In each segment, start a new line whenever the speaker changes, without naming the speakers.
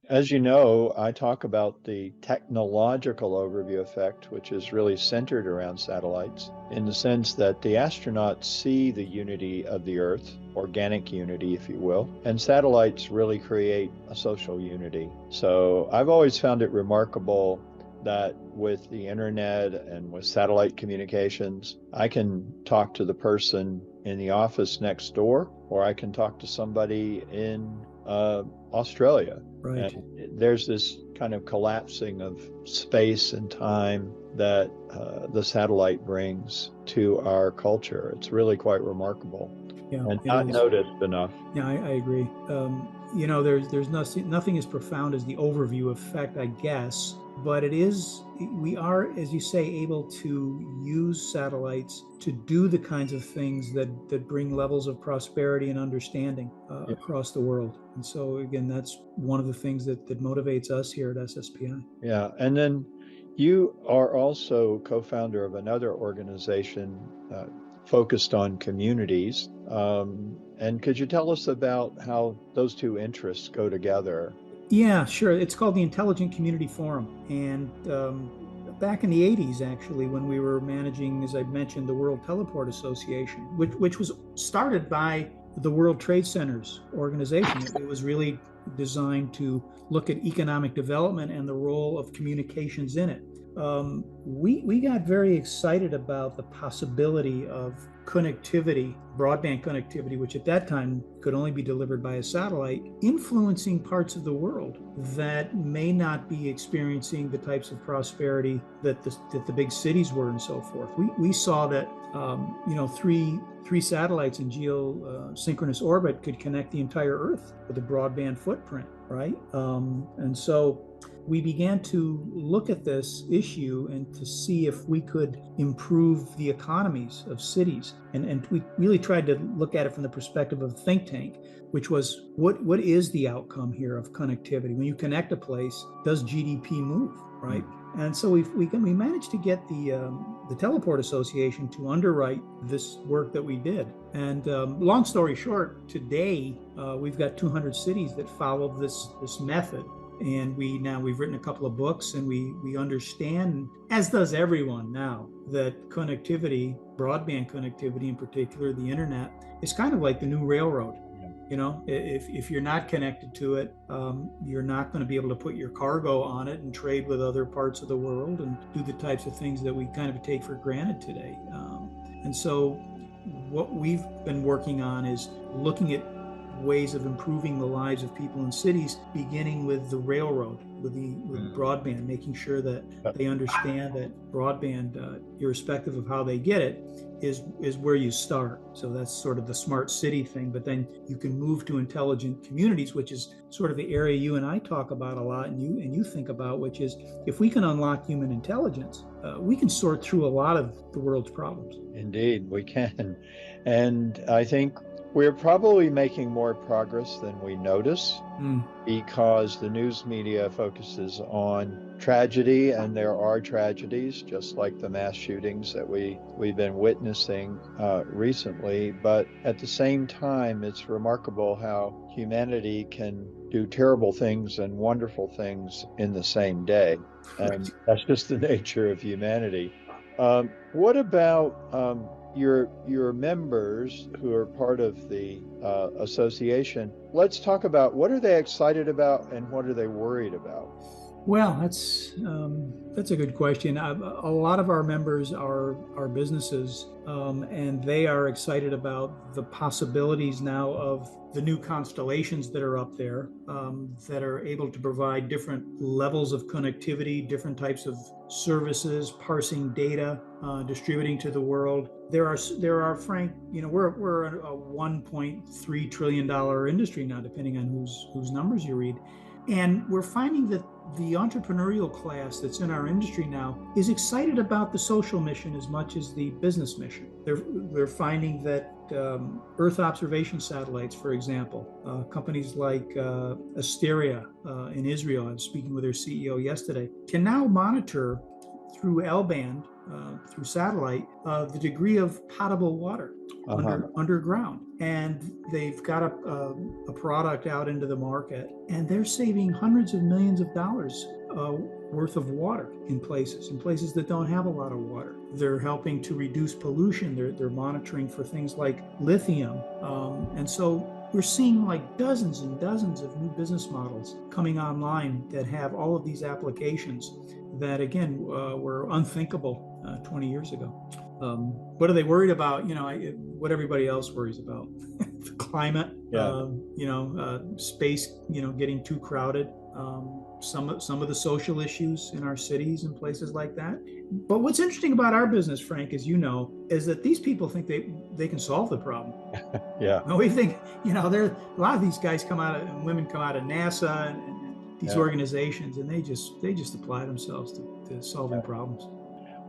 As you know, I talk about the technological overview effect, which is really centered around satellites, in the sense that the astronauts see the unity of the Earth, organic unity, if you will, and satellites really create a social unity. So I've always found it remarkable that with the internet and with satellite communications, I can talk to the person in the office next door, or I can talk to somebody in Australia.
Right.
And there's this kind of collapsing of space and time that the satellite brings to our culture. It's really quite remarkable
Yeah,
and
it
not
is.
noticed enough.
Yeah, I agree. There's nothing as profound as the overview effect, I guess, but we are, as you say, able to use satellites to do the kinds of things that bring levels of prosperity and understanding
Yeah.
across the world. And so, again, that's one of the things that motivates us here at SSPI.
Yeah. And then you are also co-founder of another organization focused on communities. And could you tell us about how those two interests go together?
Yeah, sure. It's called the Intelligent Community Forum. And back in the 80s, actually, when we were managing, as I mentioned, the World Teleport Association, which was started by the World Trade Centers organization. It was really designed to look at economic development and the role of communications in it. We got very excited about the possibility of connectivity, broadband connectivity, which at that time could only be delivered by a satellite, influencing parts of the world that may not be experiencing the types of prosperity that the big cities were and so forth. We saw that three satellites in geosynchronous orbit could connect the entire Earth with a broadband footprint, right? And so we began to look at this issue and to see if we could improve the economies of cities. And we really tried to look at it from the perspective of a think tank, which was what is the outcome here of connectivity? When you connect a place, does GDP move, right? And so we managed to get the Teleport Association to underwrite this work that we did. And long story short, today we've got 200 cities that follow this method. And we've written a couple of books, and we understand, as does everyone now, that connectivity, broadband connectivity in particular, the internet, is kind of like the new railroad. You know, if you're not connected to it, you're not going to be able to put your cargo on it and trade with other parts of the world and do the types of things that we kind of take for granted today. And so what we've been working on is looking at ways of improving the lives of people in cities, beginning with the railroad, with broadband, making sure that they understand that broadband, irrespective of how they get it, is where you start. So that's sort of the smart city thing. But then you can move to intelligent communities, which is sort of the area you and I talk about a lot, and you think about, which is if we can unlock human intelligence, we can sort through a lot of the world's problems.
Indeed, we can. And I think we're probably making more progress than we notice because the news media focuses on tragedy, and there are tragedies, just like the mass shootings that we've been witnessing recently. But at the same time, it's remarkable how humanity can do terrible things and wonderful things in the same day. And that's just the nature of humanity. What about your members who are part of the association? Let's talk about what are they excited about and what are they worried about?
Well, that's a good question. A lot of our members are businesses, and they are excited about the possibilities now of the new constellations that are up there, that are able to provide different levels of connectivity, different types of services, parsing data, distributing to the world. There are frank, we're a $1.3 trillion industry now, depending on whose numbers you read. And we're finding that the entrepreneurial class that's in our industry now is excited about the social mission as much as the business mission. They're finding that Earth observation satellites, for example, companies like Asteria in Israel, I was speaking with their CEO yesterday, can now monitor through L-band, through satellite, the degree of potable water underground. And they've got a product out into the market, and they're saving hundreds of millions of dollars worth of water in places that don't have a lot of water. They're helping to reduce pollution. They're monitoring for things like lithium. And so we're seeing like dozens and dozens of new business models coming online that have all of these applications that, again, were unthinkable 20 years ago. What are they worried about? What everybody else worries about. The climate, space, getting too crowded. Some of the social issues in our cities and places like that. But what's interesting about our business, Frank, as you know, is that these people think they can solve the problem.
Yeah.
No, we think, there a lot of these guys and women come out of NASA and these organizations, and they just apply themselves to solving problems.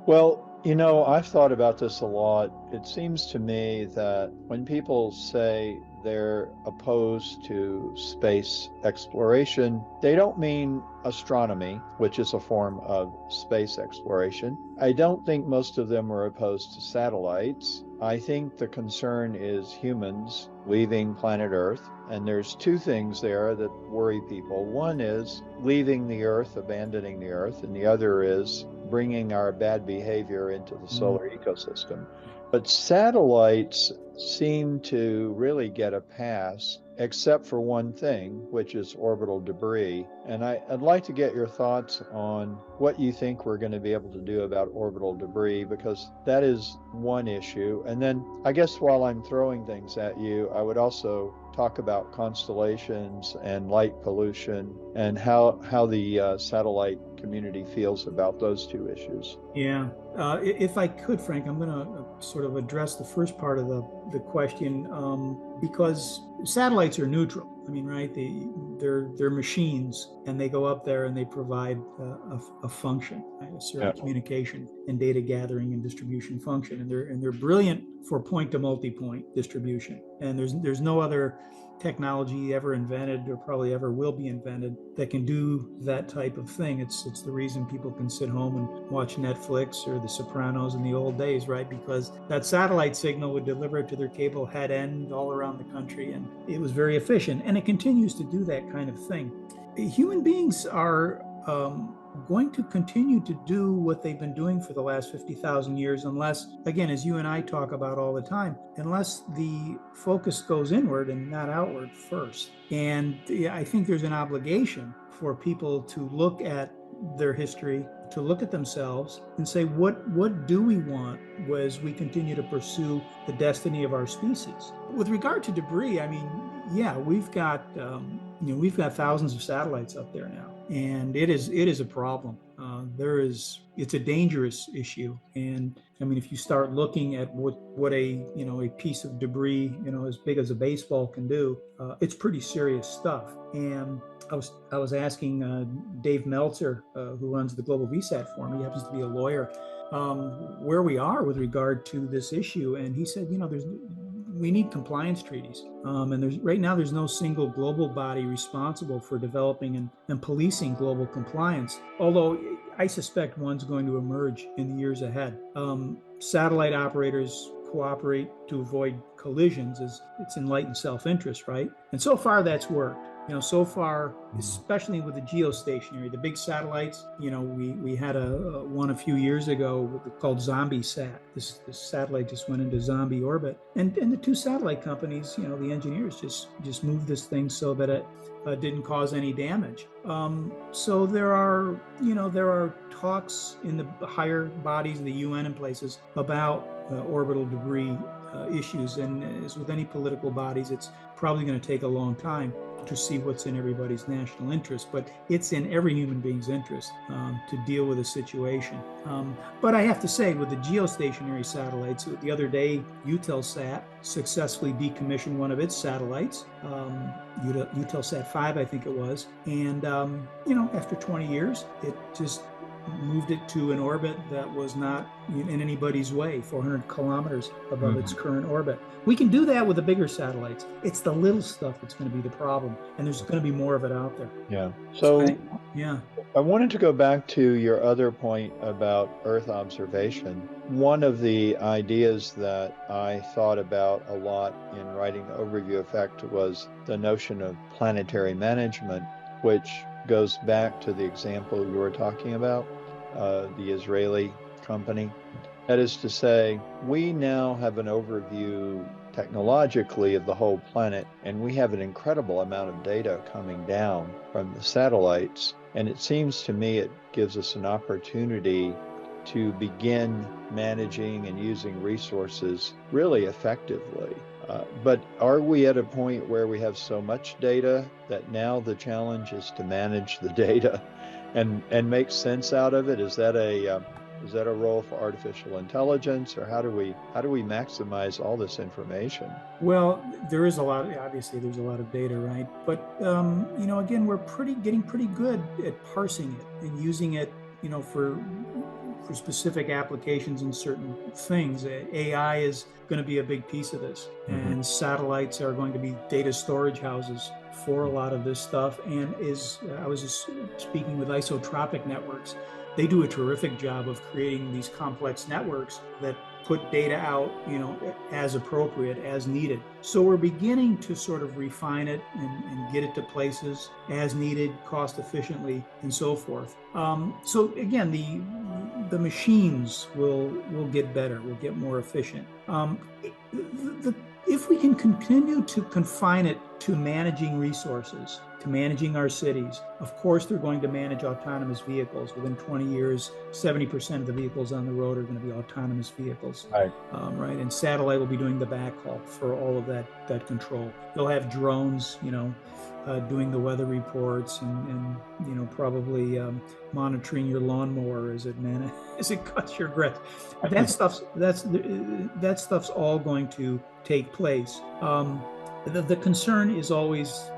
Well, I've thought about this a lot. It seems to me that when people say they're opposed to space exploration, they don't mean astronomy, which is a form of space exploration. I don't think most of them are opposed to satellites. I think the concern is humans leaving planet Earth. And there's two things there that worry people. One is leaving the Earth, abandoning the Earth, and the other is bringing our bad behavior into the solar ecosystem. But satellites seem to really get a pass, except for one thing, which is orbital debris. And I'd like to get your thoughts on what you think we're going to be able to do about orbital debris, because that is one issue. And then I guess while I'm throwing things at you, I would also talk about constellations and light pollution and how the satellite community feels about those two issues.
Yeah. If I could, Frank, I'm going to sort of address the first part of the question, because satellites are neutral. I mean, right? They're machines, and they go up there and they provide a function, a certain communication and data gathering and distribution function, and they're brilliant for point to multi-point distribution. And there's no other technology ever invented or probably ever will be invented that can do that type of thing. It's the reason people can sit home and watch Netflix or The Sopranos in the old days, right? Because that satellite signal would deliver it to their cable head end all around the country, and it was very efficient, and it continues to do that kind of thing. Human beings are going to continue to do what they've been doing for the last 50,000 years, unless, again, as you and I talk about all the time, unless the focus goes inward and not outward first. And I think there's an obligation for people to look at their history, to look at themselves and say, what do we want as we continue to pursue the destiny of our species? With regard to debris, I mean, yeah, we've got thousands of satellites up there now, and it is a problem. It's a dangerous issue, and I mean, if you start looking at what a piece of debris as big as a baseball can do, it's pretty serious stuff. And I was asking Dave Meltzer, who runs the Global VSAT Forum. He happens to be a lawyer, where we are with regard to this issue, and he said, we need compliance treaties. And right now there's no single global body responsible for developing and policing global compliance, although I suspect one's going to emerge in the years ahead. Satellite operators cooperate to avoid collisions as it's enlightened self-interest, right? And so far that's worked. So far, especially with the geostationary, the big satellites, we had one a few years ago called Zombie Sat. This satellite just went into zombie orbit. And the two satellite companies, the engineers just moved this thing so that it didn't cause any damage. So there are talks in the higher bodies of the UN and places about orbital debris issues. And as with any political bodies, it's probably going to take a long time to see what's in everybody's national interest, but it's in every human being's interest to deal with a situation. But I have to say, with the geostationary satellites, the other day, Eutelsat successfully decommissioned one of its satellites, Eutelsat 5, I think it was, and after 20 years, it just moved it to an orbit that was not in anybody's way, 400 kilometers above its current orbit. We can do that with the bigger satellites. It's the little stuff that's going to be the problem, and there's going to be more of it out there.
Yeah. So
Yeah.
I wanted to go back to your other point about Earth observation. One of the ideas that I thought about a lot in writing the overview effect was the notion of planetary management, which goes back to the example you were talking about, the Israeli company. That is to say, we now have an overview technologically of the whole planet, and we have an incredible amount of data coming down from the satellites. And it seems to me it gives us an opportunity to begin managing and using resources really effectively. But are we at a point where we have so much data that now the challenge is to manage the data and make sense out of it? Is that a role for artificial intelligence, or how do we maximize all this information?
Well, there is a lot, obviously there's a lot of data, right? But, again, we're getting pretty good at parsing it and using it, for specific applications in certain things. AI is going to be a big piece of this, and satellites are going to be data storage houses for a lot of this stuff. And I was just speaking with isotropic networks. They do a terrific job of creating these complex networks that put data out, as appropriate, as needed. So we're beginning to sort of refine it and get it to places as needed, cost efficiently, and so forth. So again, the machines will get better, will get more efficient. If we can continue to confine it to managing resources, to managing our cities, of course, they're going to manage autonomous vehicles. Within 20 years, 70% of the vehicles on the road are going to be autonomous vehicles.
Right.
Right. And satellite will be doing the backhaul for all of that control. They'll have drones, doing the weather reports and probably monitoring your lawnmower as it cuts your grass. That stuff's all going to take place. The concern is always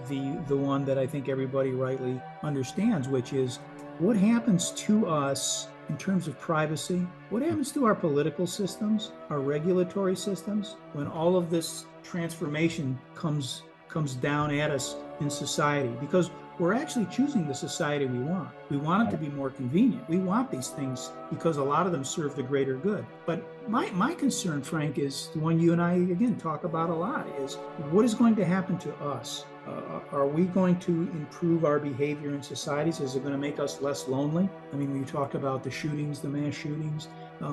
the one that I think everybody rightly understands, which is what happens to us in terms of privacy. What happens to our political systems, our regulatory systems, when all of this transformation comes down at us in society? Because we're actually choosing the society we want. We want it to be more convenient. We want these things because a lot of them serve the greater good. But my concern, Frank, is the one you and I, again, talk about a lot, is what is going to happen to us? Are we going to improve our behavior in societies? Is it going to make us less lonely? I mean, when you talk about the shootings, the mass shootings,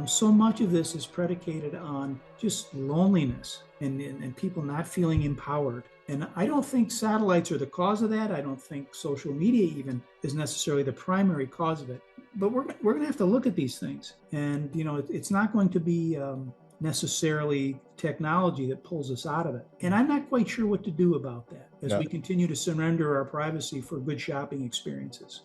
so much of this is predicated on just loneliness and people not feeling empowered. And I don't think satellites are the cause of that. I don't think social media even is necessarily the primary cause of it. But we're going to have to look at these things. And, it's not going to be necessarily technology that pulls us out of it. And I'm not quite sure what to do about that as we continue to surrender our privacy for good shopping experiences.